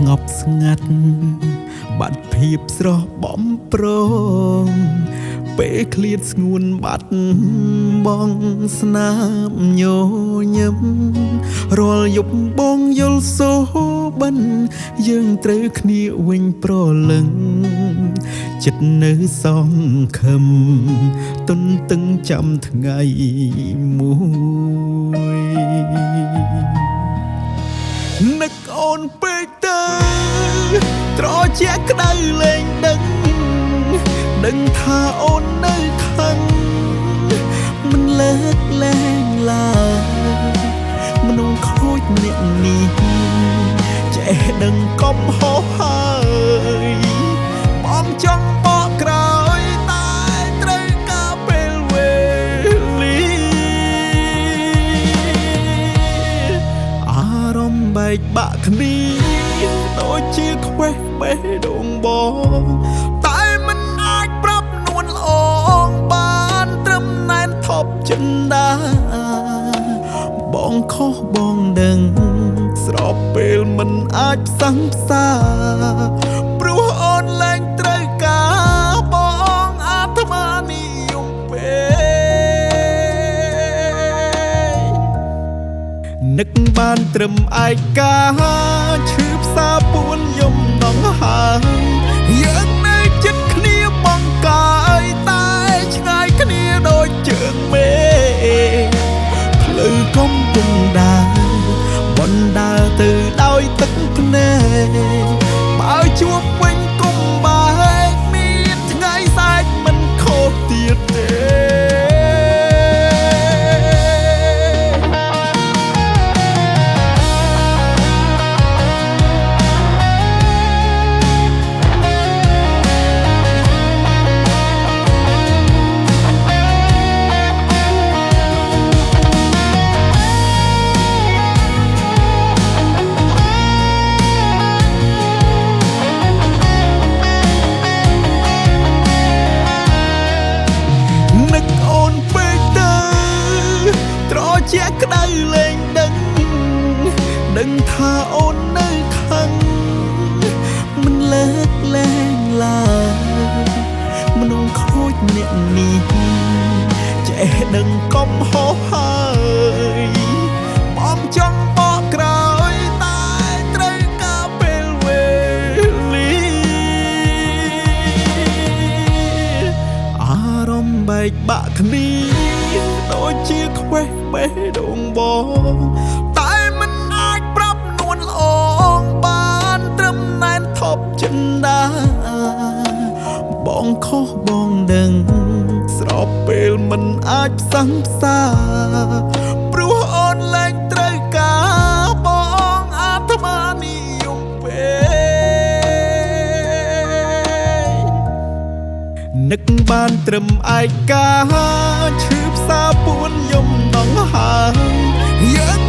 ស្ងប់ស្ងាត់បាត់ភាពស្រស់បំព្រងពេលឃ្លាតស្ងួនបាត់បងស្នាមញញឹមរាល់យប់បងយល់សូបិនយើងត្រូវគ្នាវិញប្រលឹងចិត្តនៅសងខឹមទន្ទឹងចាំថ្ងៃមួយនឹកអូនពេកទៅត្រជាក្តៅលែងដឹងថាអូននៅខឹងមិនលើកលែងឡើយមនុស្សខូចម្នាក់នេះចេះដឹងកុំហោហើយបងចង់បកក្រោយតែត្រូវការពេលវេលាអារម្មណ៍បែកបាក់គ្នាដូចជាខ្វេះបេះដូងបងតែមិនអាចប្រាប់នួនល្អងបានត្រឹមណែនថប់ចិនដាបងខុសបងដឹងស្របពេលមិនអាចផ្សង្សាព្រោះអូនលែងត្រូវការបងអាត្មានិយមពេកនឹកបានត្រឹមឯកាឈឺផ្សាពួនយំដងហើយយើងនៅចិត្តគ្នាបងកាយតែឆ្ងាយគ្នាដូចជើងមេផ្លូវកំពុងដើរបណ្ដើរទៅដោយទឹកភ្នែកបើជួបវិញគុំបែកមានថ្ងៃសែកមិនខូចទៀតទេជាក្តៅលែងដឹងថាអូននៅខឹងមិនលើកលែងឡើយមនុស្សខូចម្នាក់នេះចេះដឹងកុំហោហើយបងចង់បកក្រោយតែត្រូវការពេលវេលាអារម្មណ៍បែកបាក់គ្នាដូចជាខ្វេះបេះដូងបងតែមិនអាចប្រាប់នួនល្អងបានត្រឹមណែនថប់ចិនដាបងខុសបងដឹងស្របពេលមិនអាចផ្សង្សាព្រោះអូនលែងត្រូវការបងអាត្មានិយមពេកនឹកបានត្រឹមឯកាឈឺផ្សាពួនយំដងហើយយើង